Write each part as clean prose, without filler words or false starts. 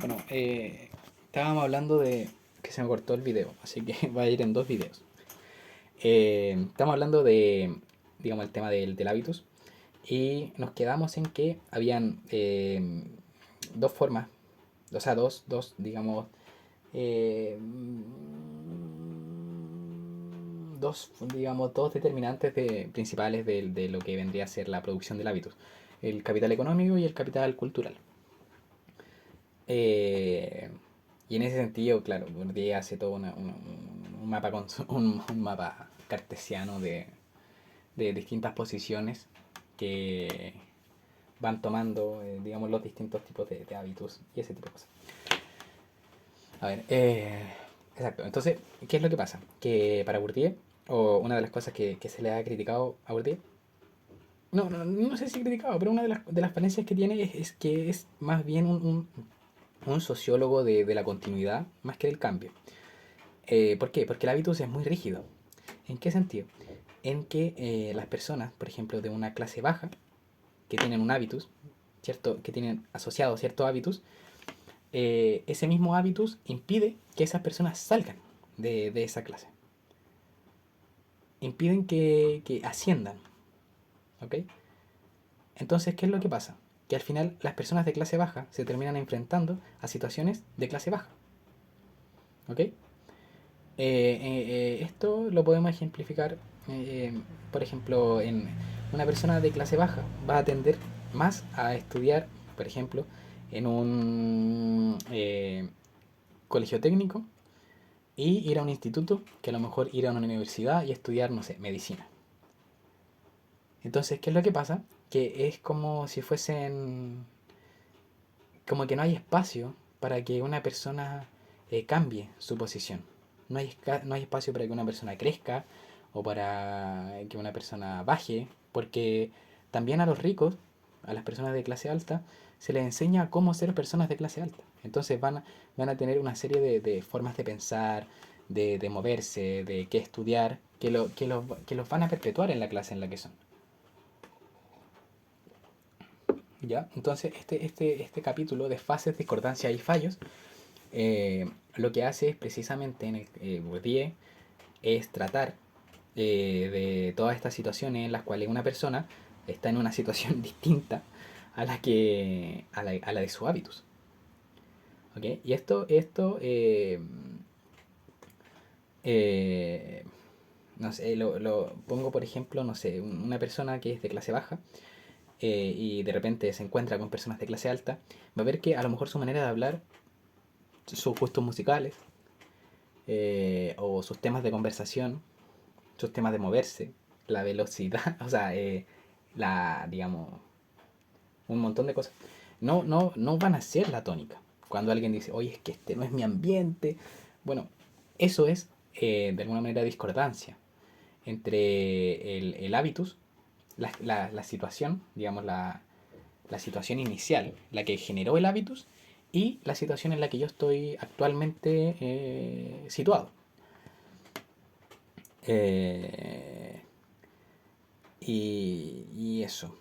Bueno, estábamos hablando de que se me cortó el video, así que va a ir en dos videos. Estamos hablando de, digamos, el tema del hábitus y nos quedamos en que habían dos formas, o sea, digamos, eh, dos determinantes principales de lo que vendría a ser la producción del hábitus. El capital económico y el capital cultural. Eh, y en ese sentido, claro, Bourdieu hace todo un mapa, un mapa cartesiano de distintas posiciones que van tomando, digamos, los distintos tipos de hábitos y ese tipo de cosas. A ver, exacto. Entonces, ¿qué es lo que pasa? Que para Bourdieu, o una de las cosas que se le ha criticado a Bourdieu, no sé si criticado, pero una de las falencias que tiene es que es más bien un sociólogo de la continuidad más que del cambio. ¿Por qué? Porque el hábitus es muy rígido. ¿En qué sentido? En que las personas, por ejemplo, de una clase baja, que tienen un hábitus, ¿cierto? Que tienen asociado ciertos hábitus, ese mismo hábitus impide que esas personas salgan de esa clase. Impiden que asciendan. ¿Ok? Entonces, ¿qué es lo que pasa? Que al final las personas de clase baja se terminan enfrentando a situaciones de clase baja. ¿Ok? Esto lo podemos ejemplificar, por ejemplo, en una persona de clase baja va a tender más a estudiar, por ejemplo, en un colegio técnico y ir a un instituto que a lo mejor ir a una universidad y estudiar, no sé, medicina. Entonces, ¿qué es lo que pasa? Que es como si fuesen, como que no hay espacio para que una persona cambie su posición. No hay espacio para que una persona crezca o para que una persona baje, porque también a los ricos, a las personas de clase alta, se les enseña cómo ser personas de clase alta. Entonces van a tener una serie de formas de pensar, de moverse, de qué estudiar, que los van a perpetuar en la clase en la que son. ¿Ya? Entonces, este capítulo de fases, discordancias y fallos, lo que hace es precisamente en el Bourdieu es tratar de todas estas situaciones en las cuales una persona está en una situación distinta a la de sus hábitos. ¿Ok? Y esto eh, no sé, lo pongo por ejemplo, no sé, una persona que es de clase baja y de repente se encuentra con personas de clase alta, va a ver que a lo mejor su manera de hablar, sus gustos musicales o sus temas de conversación, sus temas de moverse, la velocidad, o sea, digamos, un montón de cosas, no van a ser la tónica. Cuando alguien dice, oye, es que este no es mi ambiente, bueno, eso es de alguna manera discordancia entre el hábitus, la situación, digamos, la situación inicial, la que generó el hábitus, y la situación en la que yo estoy actualmente situado. Eh, y eso,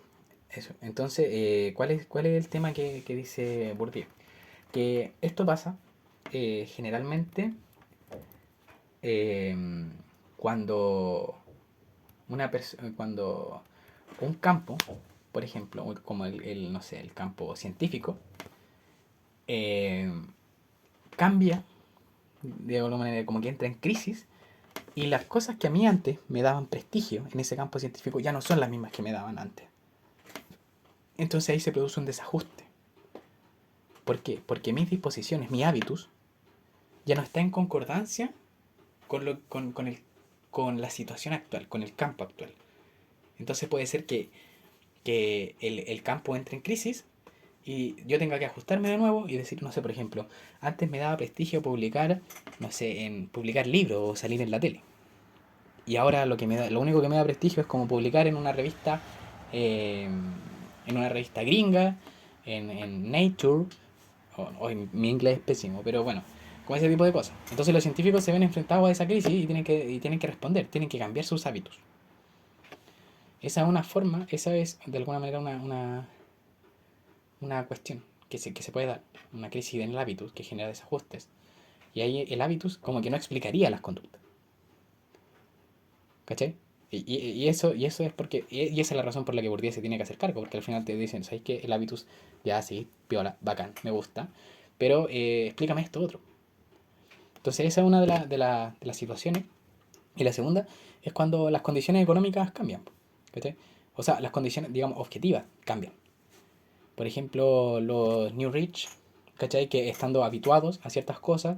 eso. Entonces, ¿cuál es el tema que dice Bourdieu? Que esto pasa generalmente eh, cuando cuando un campo, por ejemplo, como no sé, el campo científico, eh, cambia de alguna manera, como que entra en crisis, y las cosas que a mí antes me daban prestigio en ese campo científico ya no son las mismas que me daban antes. Entonces ahí se produce un desajuste. ¿Por qué? Porque mis disposiciones, mi hábitus, ya no está en concordancia con la situación actual, con el campo actual. Entonces puede ser que el campo entre en crisis y yo tenga que ajustarme de nuevo y decir, no sé, por ejemplo, antes me daba prestigio publicar, no sé, en publicar libros o salir en la tele. Y ahora lo único que me da prestigio es como publicar eh, en una revista gringa, en Nature, mi inglés es pésimo, pero bueno, como ese tipo de cosas. Entonces los científicos se ven enfrentados a esa crisis y tienen que responder, tienen que cambiar sus hábitos. Esa es una forma, esa es de alguna manera una cuestión que se puede dar, una crisis en el hábitus que genera desajustes. Y ahí el hábitus como que no explicaría las conductas. ¿Cachai? Y eso es porque. Y esa es la razón por la que Bourdieu se tiene que hacer cargo, porque al final te dicen, ¿sabes qué? El hábitus, ya sí, piola, bacán, me gusta, pero explícame esto otro. Entonces, esa es una de las situaciones. Y la segunda es cuando las condiciones económicas cambian. ¿Cachai? O sea, las condiciones, digamos, objetivas cambian. Por ejemplo, los New Rich, ¿cachai? Que estando habituados a ciertas cosas,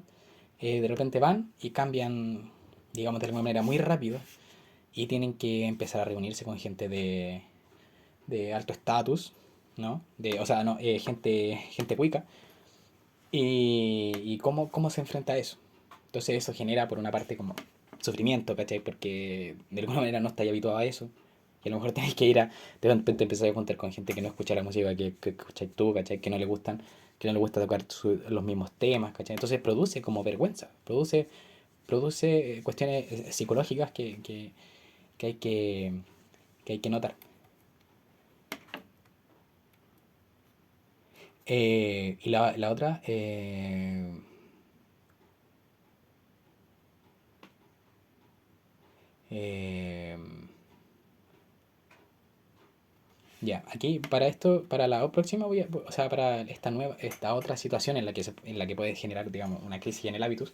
de repente van y cambian, digamos, de alguna manera muy rápido y tienen que empezar a reunirse con gente de alto estatus, ¿no? O sea, no, gente cuica. Y cómo se enfrenta a eso. Entonces eso genera por una parte como sufrimiento, ¿cachai? Porque de alguna manera no estáis habituado a eso. Y a lo mejor tenéis que de repente empezar a contar con gente que no escucha la música que escucháis tú, ¿cachai? Que no le gusta tocar los mismos temas, ¿cachai? Entonces produce como vergüenza, produce cuestiones psicológicas que hay que hay que notar. Y la otra, eh, ya, aquí para esto, para la próxima o sea, para esta otra situación en la que puede generar, digamos, una crisis en el hábitus,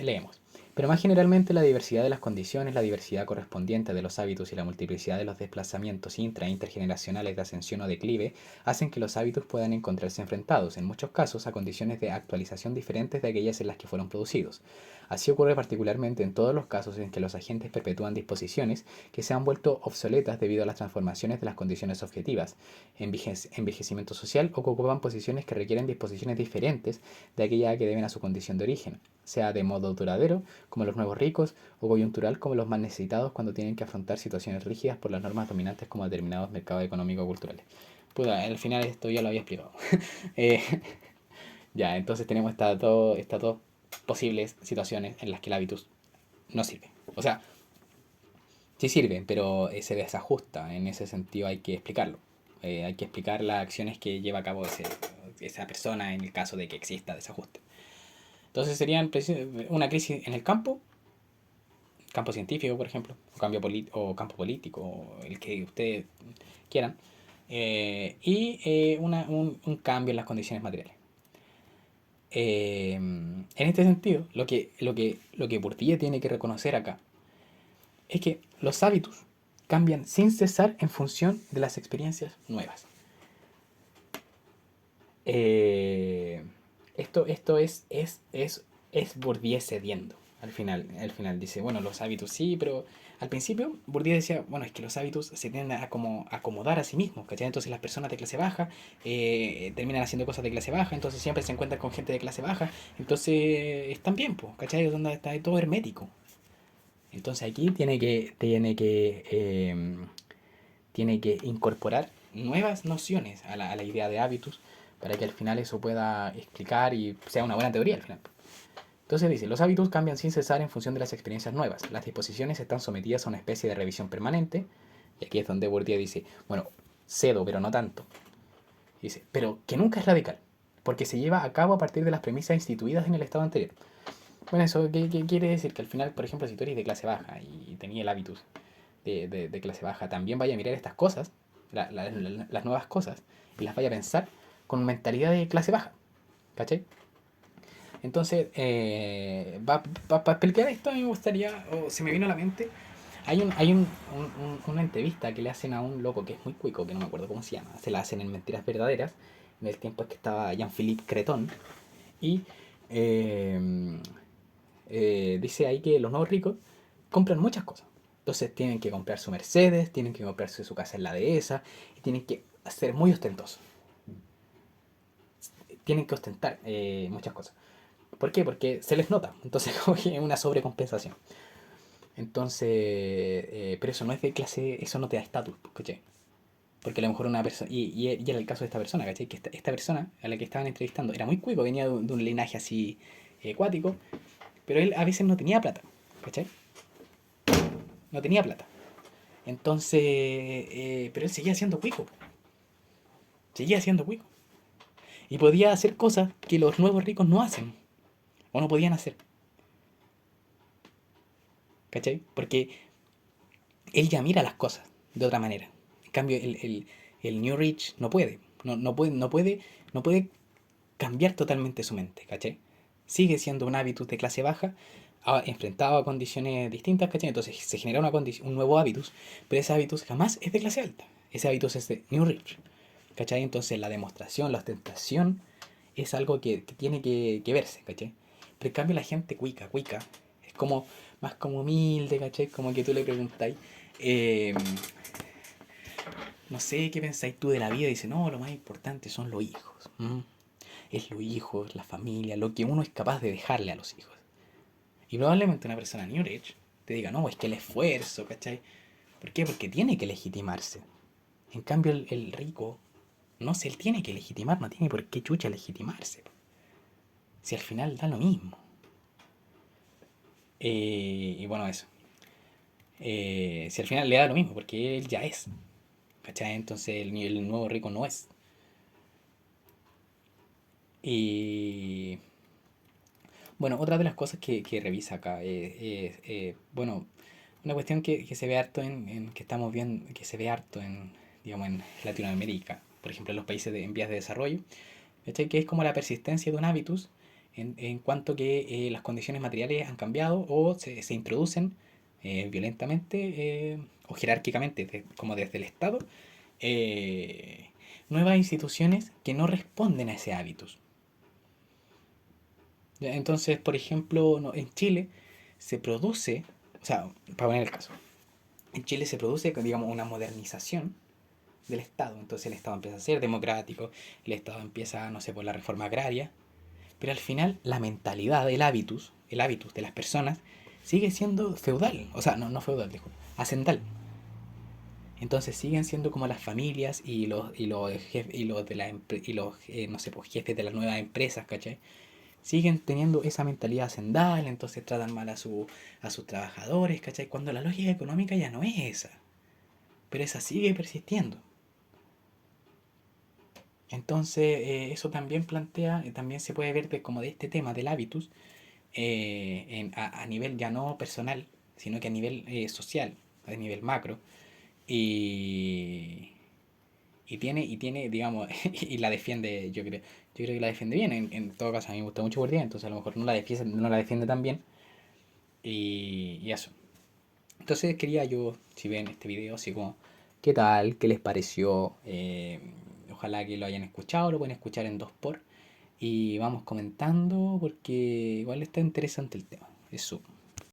leemos. Pero más generalmente la diversidad de las condiciones, la diversidad correspondiente de los hábitos y la multiplicidad de los desplazamientos intra e intergeneracionales de ascensión o declive hacen que los hábitos puedan encontrarse enfrentados, en muchos casos, a condiciones de actualización diferentes de aquellas en las que fueron producidos. Así ocurre particularmente en todos los casos en que los agentes perpetúan disposiciones que se han vuelto obsoletas debido a las transformaciones de las condiciones objetivas, envejecimiento social o que ocupan posiciones que requieren disposiciones diferentes de aquella que deben a su condición de origen, sea de modo duradero, como los nuevos ricos, o coyuntural, como los más necesitados cuando tienen que afrontar situaciones rígidas por las normas dominantes como determinados mercados económico-culturales. Puta, al final esto ya lo había explicado. Eh, ya, entonces tenemos estas dos posibles situaciones en las que el hábitus no sirve. O sea, sí sirve, pero se desajusta. En ese sentido hay que explicarlo. Hay que explicar las acciones que lleva a cabo esa persona en el caso de que exista desajuste. Entonces serían una crisis en el campo científico, por ejemplo, o campo político, o el que ustedes quieran, y un cambio en las condiciones materiales. En este sentido, lo que Bourdieu tiene que reconocer acá es que los hábitos cambian sin cesar en función de las experiencias nuevas. Eh, esto es Bourdieu cediendo. Al final dice, bueno, los hábitos sí, pero al principio Bourdieu decía, bueno, es que los hábitos se tienden a como acomodar a sí mismos, ¿cachai? Entonces las personas de clase baja terminan haciendo cosas de clase baja, entonces siempre se encuentran con gente de clase baja, entonces están bien, pues, ¿cachai? Donde está todo hermético. Entonces aquí tiene que incorporar nuevas nociones a la idea de hábitos para que al final eso pueda explicar y sea una buena teoría al final. Entonces dice, los hábitos cambian sin cesar en función de las experiencias nuevas. Las disposiciones están sometidas a una especie de revisión permanente. Y aquí es donde Bourdieu dice, bueno, cedo, pero no tanto. Dice, pero que nunca es radical, porque se lleva a cabo a partir de las premisas instituidas en el estado anterior. Bueno, eso ¿qué quiere decir? Que al final, por ejemplo, si tú eres de clase baja y tenías el hábitus de clase baja, también vaya a mirar estas cosas, las nuevas cosas, y las vaya a pensar con mentalidad de clase baja. ¿Cachai? Entonces, para explicar esto, a mí me gustaría, o se me vino a la mente, una entrevista que le hacen a un loco que es muy cuico, que no me acuerdo cómo se llama, se la hacen en Mentiras Verdaderas, en el tiempo en que estaba Jean-Philippe Creton, y eh, dice ahí que los nuevos ricos compran muchas cosas. Entonces tienen que comprar su Mercedes, tienen que comprarse su casa en la dehesa, y tienen que ser muy ostentosos. Tienen que ostentar muchas cosas. ¿Por qué? Porque se les nota. Entonces, como que es una sobrecompensación. Entonces, pero eso no es de clase, eso no te da estatus, ¿cachai? Porque a lo mejor una persona, y era el caso de esta persona, ¿cachai? Que esta persona a la que estaban entrevistando era muy cuico, venía de un linaje así acuático, pero él a veces no tenía plata, ¿cachai? No tenía plata. Entonces, pero él seguía siendo cuico, seguía siendo cuico. Y podía hacer cosas que los nuevos ricos no hacen. O no podían hacer. ¿Cachai? Porque él ya mira las cosas de otra manera. En cambio, el New Rich no puede. No puede cambiar totalmente su mente, ¿cachai? Sigue siendo un hábitus de clase baja, enfrentado a condiciones distintas, ¿cachai? Entonces se genera un nuevo hábitus, pero ese hábitus jamás es de clase alta. Ese hábitus es de New Rich, ¿cachai? Entonces la demostración, la ostentación es algo que tiene que verse, ¿cachai? Pero en cambio la gente cuica, es como más como humilde, ¿cachai? Como que tú le preguntáis, eh, no sé, ¿qué pensáis tú de la vida? Y dice, no, lo más importante son los hijos. Es los hijos, la familia, lo que uno es capaz de dejarle a los hijos. Y probablemente una persona New Age te diga, no, es que el esfuerzo, ¿cachai? ¿Por qué? Porque tiene que legitimarse. En cambio, el rico, no sé, él tiene que legitimar, no tiene por qué chucha legitimarse. Si al final da lo mismo. Y bueno, eso. Si al final le da lo mismo, porque él ya es. ¿Cachai? Entonces el nuevo rico no es. Y bueno, otra de las cosas que revisa acá bueno, una cuestión que se ve harto que estamos viendo, que se ve harto digamos, en Latinoamérica, por ejemplo, en los países en vías de desarrollo, ¿cachai? Que es como la persistencia de un hábitus en cuanto que las condiciones materiales han cambiado o se introducen violentamente o jerárquicamente, como desde el Estado, eh, nuevas instituciones que no responden a ese hábitus. Entonces, por ejemplo, en Chile se produce, o sea, para poner el caso, en Chile se produce, digamos, una modernización del Estado. Entonces el Estado empieza a ser democrático, el Estado empieza, no sé, por la reforma agraria, pero al final la mentalidad, el hábitus de las personas sigue siendo feudal, o sea, no feudal, dijo, hacendal. Entonces siguen siendo como las familias y los de y los no sé, pues, jefes de las nuevas empresas, ¿cachai? Siguen teniendo esa mentalidad hacendal, entonces tratan mal a sus trabajadores, ¿cachai? Cuando la lógica económica ya no es esa, pero esa sigue persistiendo. Entonces, eso también plantea, también se puede ver como de este tema del hábitus, a nivel ya no personal, sino que a nivel social, a nivel macro, y, y tiene, digamos, y la defiende, yo creo que la defiende bien, en todo caso a mí me gusta mucho Bourdieu, entonces a lo mejor no la defiende tan bien, y eso. Entonces quería yo, si ven este video, así como, ¿qué tal? ¿Qué les pareció? Ojalá que lo hayan escuchado, lo pueden escuchar en 2x y vamos comentando porque igual está interesante el tema. Eso.